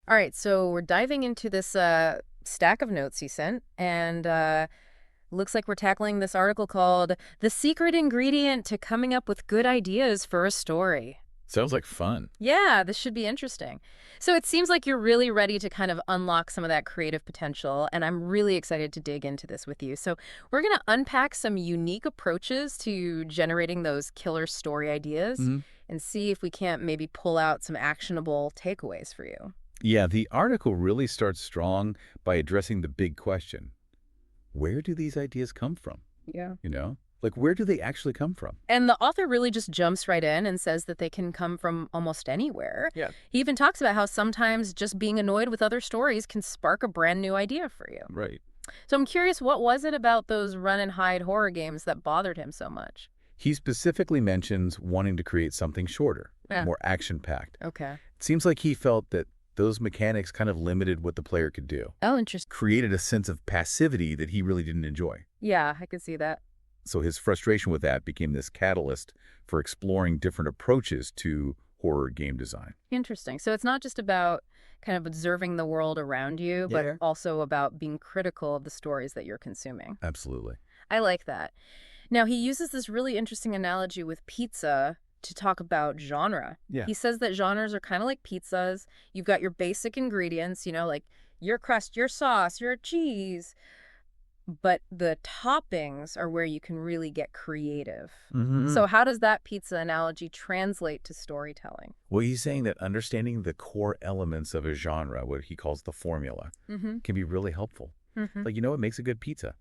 All right, so we're diving into this stack of notes he sent, and looks like we're tackling this article called The Secret Ingredient to Coming Up with Good Ideas for a Story. Sounds like fun. Yeah, this should be interesting. So it seems like you're really ready to kind of unlock some of that creative potential, and I'm really excited to dig into this with you. So we're going to unpack some unique approaches to generating those killer story ideas Hmm. and see if we can't maybe pull out some actionable takeaways for you. Yeah, the article really starts strong by addressing the big question. Where do these ideas come from? Yeah. You know? Like, where do they actually come from? And the author really just jumps right in and says that they can come from almost anywhere. Yeah. He even talks about how sometimes just being annoyed with other stories can spark a brand new idea for you. Right. So I'm curious, what was it about those run and hide horror games that bothered him so much? He specifically mentions wanting to create something shorter, Yeah. more action-packed. Okay. It seems like he felt that those mechanics kind of limited what the player could do, Oh, interesting. created a sense of passivity that he really didn't enjoy. Yeah, I could see that. So his frustration with that became this catalyst for exploring different approaches to horror game design. Interesting. So it's not just about kind of observing the world around you, but Yeah. also about being critical of the stories that you're consuming. Absolutely. I like that. Now, he uses this really interesting analogy with pizza to talk about genre. Yeah. He says that genres are kind of like pizzas. You've got your basic ingredients, like your crust, your sauce, your cheese. But the toppings are where you can really get creative. So how does that pizza analogy translate to storytelling? Well, he's saying that understanding the core elements of a genre, what he calls the formula, Mm-hmm. can be really helpful. Mm-hmm. Like, you know what makes a good pizza?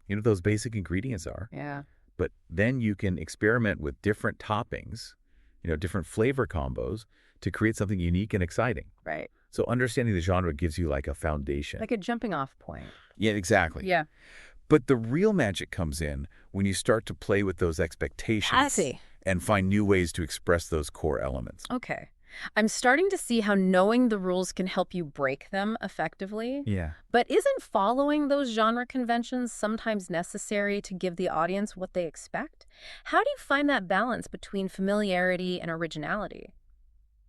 You know what those basic ingredients are. Yeah. But then you can experiment with different toppings, different flavor combos to create something unique and exciting. Right. So understanding the genre gives you like a foundation. Like a jumping off point. Yeah, exactly. Yeah. But the real magic comes in when you start to play with those expectations. I see. And find new ways to express those core elements. Okay. I'm starting to see how knowing the rules can help you break them effectively. Yeah. But isn't following those genre conventions sometimes necessary to give the audience what they expect? How do you find that balance between familiarity and originality?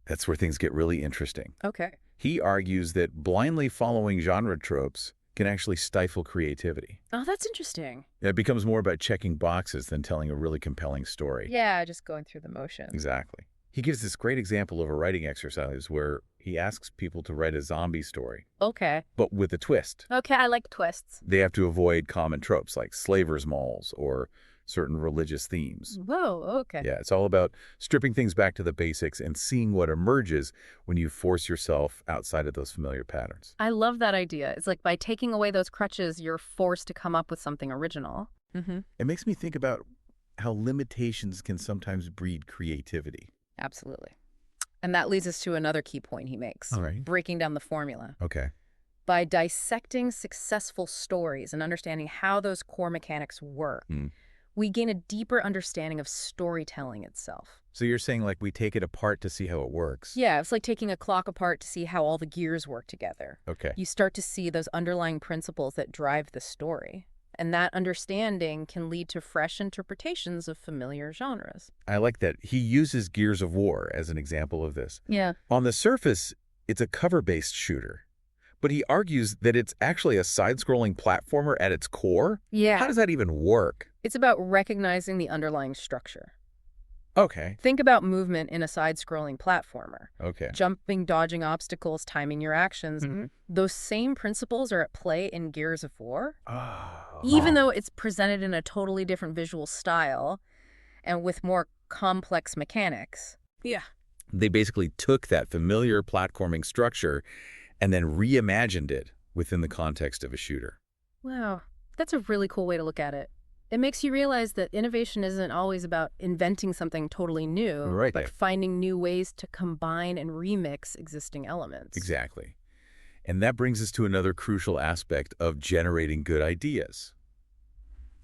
That's where things get really interesting. Okay. He argues that blindly following genre tropes can actually stifle creativity. Oh, that's interesting. It becomes more about checking boxes than telling a really compelling story. Yeah, just going through the motions. Exactly. He gives this great example of a writing exercise where he asks people to write a zombie story, Okay. but with a twist. Okay, I like twists. They have to avoid common tropes like slavers' malls or certain religious themes. Whoa, okay. Yeah, it's all about stripping things back to the basics and seeing what emerges when you force yourself outside of those familiar patterns. I love that idea. It's like by taking away those crutches, you're forced to come up with something original. Mm-hmm. It makes me think about how limitations can sometimes breed creativity. Absolutely. And that leads us to another key point he makes. All right. Breaking down the formula. Okay. By dissecting successful stories and understanding how those core mechanics work, we gain a deeper understanding of storytelling itself. So you're saying like we take it apart to see how it works? Yeah, it's like taking a clock apart to see how all the gears work together. Okay. You start to see those underlying principles that drive the story. And that understanding can lead to fresh interpretations of familiar genres. I like that. He uses Gears of War as an example of this. Yeah. On the surface, it's a cover-based shooter. But he argues that it's actually a side-scrolling platformer at its core? Yeah. How does that even work? It's about recognizing the underlying structure. Okay. Think about movement in a side-scrolling platformer. Okay. Jumping, dodging obstacles, timing your actions. Those same principles are at play in Gears of War. Oh. Even though it's presented in a totally different visual style and with more complex mechanics. Yeah. They basically took that familiar platforming structure and then reimagined it within the context of a shooter. Wow. That's a really cool way to look at it. It makes you realize that innovation isn't always about inventing something totally new, Right. but finding new ways to combine and remix existing elements. Exactly. And that brings us to another crucial aspect of generating good ideas.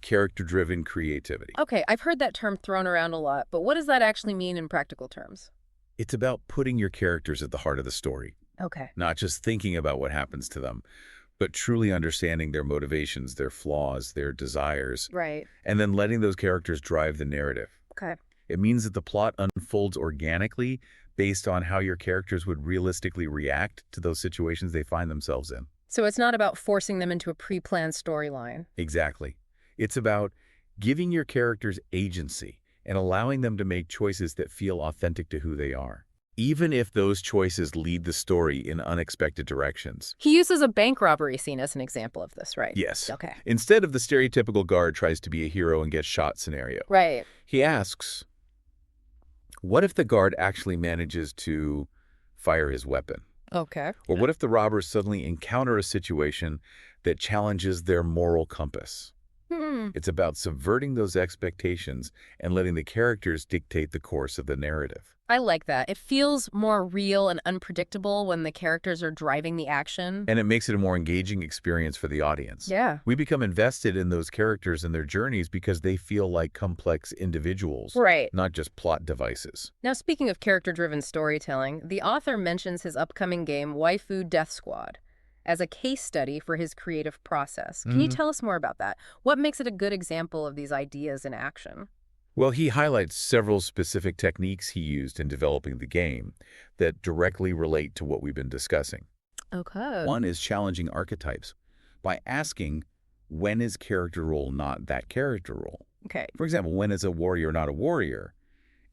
Character-driven creativity. Okay, I've heard that term thrown around a lot, but what does that actually mean in practical terms? It's about putting your characters at the heart of the story, Okay. not just thinking about what happens to them, but truly understanding their motivations, their flaws, their desires, Right. and then letting those characters drive the narrative. Okay. It means that the plot unfolds organically based on how your characters would realistically react to those situations they find themselves in. So it's not about forcing them into a pre-planned storyline. Exactly. It's about giving your characters agency and allowing them to make choices that feel authentic to who they are, even if those choices lead the story in unexpected directions. He uses a bank robbery scene as an example of this, right? Yes. Okay. Instead of the stereotypical guard tries to be a hero and gets shot scenario, Right. he asks, what if the guard actually manages to fire his weapon? Okay. Or what if the robbers suddenly encounter a situation that challenges their moral compass? Hmm. It's about subverting those expectations and letting the characters dictate the course of the narrative. I like that. It feels more real and unpredictable when the characters are driving the action. And it makes it a more engaging experience for the audience. Yeah. We become invested in those characters and their journeys because they feel like complex individuals, Right. not just plot devices. Now, speaking of character-driven storytelling, the author mentions his upcoming game, Waifu Death Squad, as a case study for his creative process. Can you tell us more about that? What makes it a good example of these ideas in action? Well, he highlights several specific techniques he used in developing the game that directly relate to what we've been discussing. Okay. One is challenging archetypes by asking, when is character role not that character role? Okay. For example, when is a warrior not a warrior?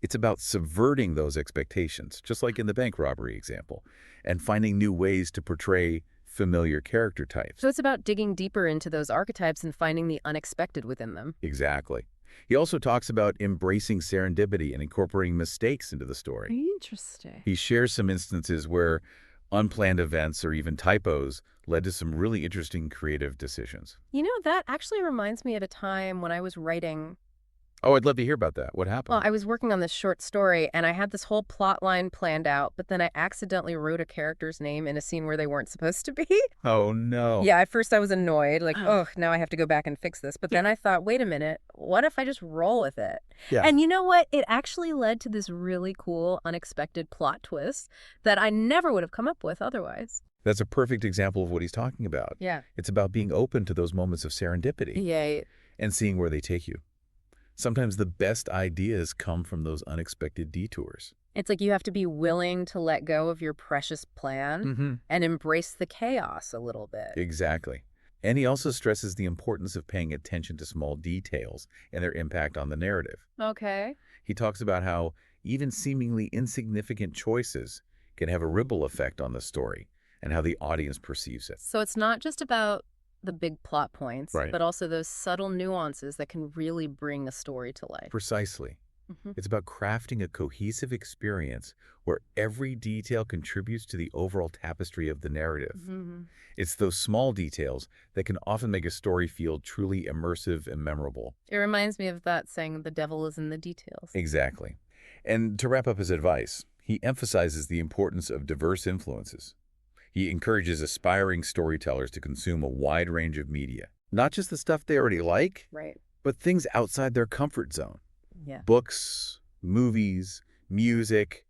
It's about subverting those expectations, just like in the bank robbery example, and finding new ways to portray familiar character types. So it's about digging deeper into those archetypes and finding the unexpected within them. Exactly. He also talks about embracing serendipity and incorporating mistakes into the story. Interesting. He shares some instances where unplanned events or even typos led to some really interesting creative decisions. You know, that actually reminds me of a time when I was writing. Oh, I'd love to hear about that. What happened? Well, I was working on this short story, and I had this whole plot line planned out, but then I accidentally wrote a character's name in a scene where they weren't supposed to be. Oh, no. Yeah, at first I was annoyed, like, oh, now I have to go back and fix this. But then I thought, wait a minute, what if I just roll with it? Yeah. And you know what? It actually led to this really cool, unexpected plot twist that I never would have come up with otherwise. That's a perfect example of what he's talking about. Yeah. It's about being open to those moments of serendipity Yay. and seeing where they take you. Sometimes the best ideas come from those unexpected detours. It's like you have to be willing to let go of your precious plan and embrace the chaos a little bit. Exactly. And he also stresses the importance of paying attention to small details and their impact on the narrative. Okay. He talks about how even seemingly insignificant choices can have a ripple effect on the story and how the audience perceives it. So it's not just about the big plot points, Right. but also those subtle nuances that can really bring a story to life. Precisely. It's about crafting a cohesive experience where every detail contributes to the overall tapestry of the narrative. It's those small details that can often make a story feel truly immersive and memorable. It reminds me of that saying, the devil is in the details. Exactly. And to wrap up his advice, he emphasizes the importance of diverse influences. He encourages aspiring storytellers to consume a wide range of media, not just the stuff they already like, Right. but things outside their comfort zone. Yeah. Books, movies, music,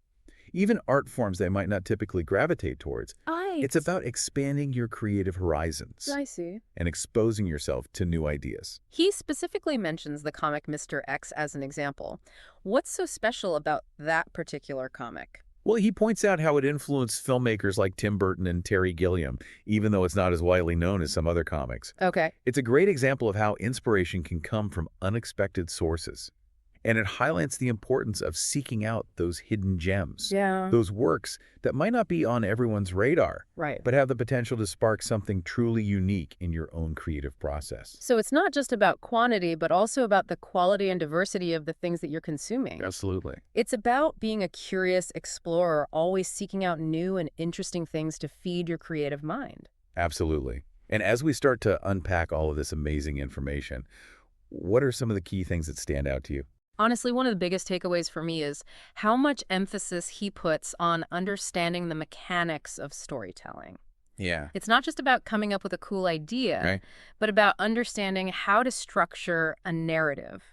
even art forms they might not typically gravitate towards. It's about expanding your creative horizons I see. and exposing yourself to new ideas. He specifically mentions the comic Mr. X as an example. What's so special about that particular comic? Well, he points out how it influenced filmmakers like Tim Burton and Terry Gilliam, even though it's not as widely known as some other comics. Okay. It's a great example of how inspiration can come from unexpected sources. And it highlights the importance of seeking out those hidden gems, Yeah. those works that might not be on everyone's radar, Right. but have the potential to spark something truly unique in your own creative process. So it's not just about quantity, but also about the quality and diversity of the things that you're consuming. Absolutely. It's about being a curious explorer, always seeking out new and interesting things to feed your creative mind. Absolutely. And as we start to unpack all of this amazing information, what are some of the key things that stand out to you? Honestly, one of the biggest takeaways for me is how much emphasis he puts on understanding the mechanics of storytelling. Yeah. It's not just about coming up with a cool idea, Right. but about understanding how to structure a narrative,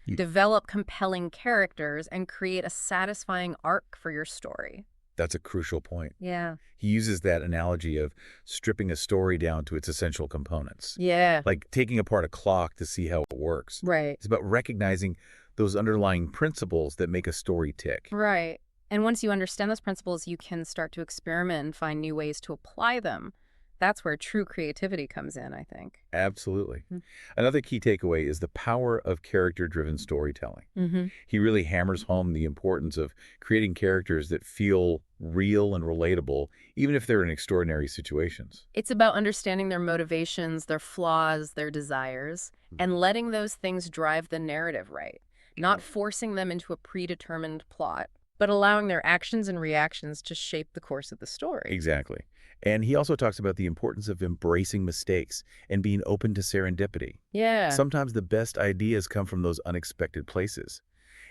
develop compelling characters, and create a satisfying arc for your story. That's a crucial point. Yeah. He uses that analogy of stripping a story down to its essential components. Yeah. Like taking apart a clock to see how it works. Right. It's about recognizing those underlying principles that make a story tick. Right. And once you understand those principles, you can start to experiment and find new ways to apply them. That's where true creativity comes in, I think. Absolutely. Mm. Another key takeaway is the power of character-driven storytelling. Mm-hmm. He really hammers home the importance of creating characters that feel real and relatable, even if they're in extraordinary situations. It's about understanding their motivations, their flaws, their desires, and letting those things drive the narrative right. Not forcing them into a predetermined plot, but allowing their actions and reactions to shape the course of the story. Exactly. And he also talks about the importance of embracing mistakes and being open to serendipity. Yeah. Sometimes the best ideas come from those unexpected places.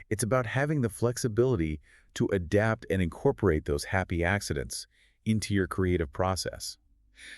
It's about having the flexibility to adapt and incorporate those happy accidents into your creative process.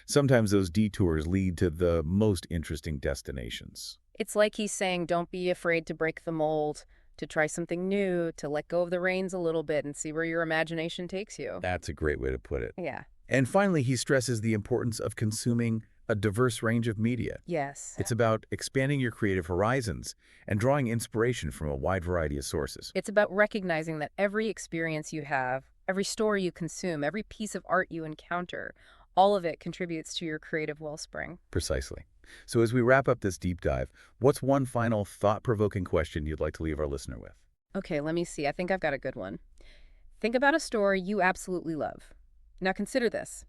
Sometimes those detours lead to the most interesting destinations. It's like he's saying, don't be afraid to break the mold, to try something new, to let go of the reins a little bit and see where your imagination takes you. That's a great way to put it. Yeah. And finally, he stresses the importance of consuming a diverse range of media. Yes. It's about expanding your creative horizons and drawing inspiration from a wide variety of sources. It's about recognizing that every experience you have, every story you consume, every piece of art you encounter, all of it contributes to your creative wellspring. Precisely. So as we wrap up this deep dive, what's one final thought-provoking question you'd like to leave our listener with? Okay, let me see. I think I've got a good one. Think about a story you absolutely love. Now consider this.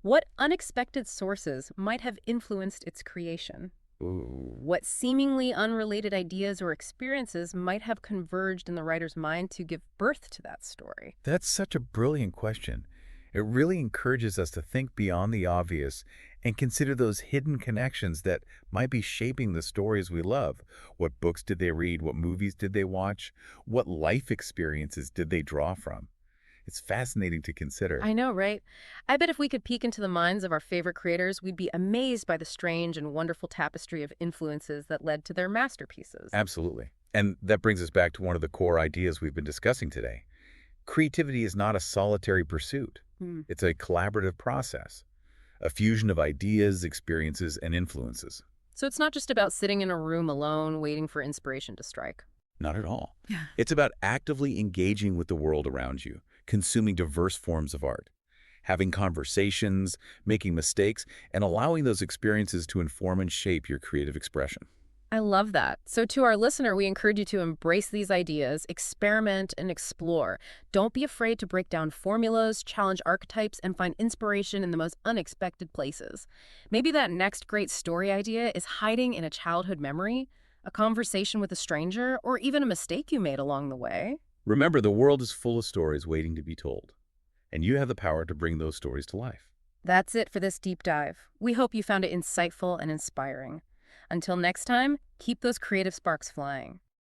What unexpected sources might have influenced its creation? Ooh, What seemingly unrelated ideas or experiences might have converged in the writer's mind to give birth to that story? that's such a brilliant question. It really encourages us to think beyond the obvious and consider those hidden connections that might be shaping the stories we love. What books did they read? What movies did they watch? What life experiences did they draw from? It's fascinating to consider. I know, right? I bet if we could peek into the minds of our favorite creators, we'd be amazed by the strange and wonderful tapestry of influences that led to their masterpieces. Absolutely. And that brings us back to one of the core ideas we've been discussing today. Creativity is not a solitary pursuit. Hmm. It's a collaborative process, a fusion of ideas, experiences, and influences. So it's not just about sitting in a room alone waiting for inspiration to strike. Not at all. Yeah. It's about actively engaging with the world around you, consuming diverse forms of art, having conversations, making mistakes, and allowing those experiences to inform and shape your creative expression. I love that. So to our listener, we encourage you to embrace these ideas, experiment, and explore. Don't be afraid to break down formulas, challenge archetypes, and find inspiration in the most unexpected places. Maybe that next great story idea is hiding in a childhood memory, a conversation with a stranger, or even a mistake you made along the way. Remember, the world is full of stories waiting to be told, and you have the power to bring those stories to life. That's it for this deep dive. We hope you found it insightful and inspiring. Until next time, keep those creative sparks flying.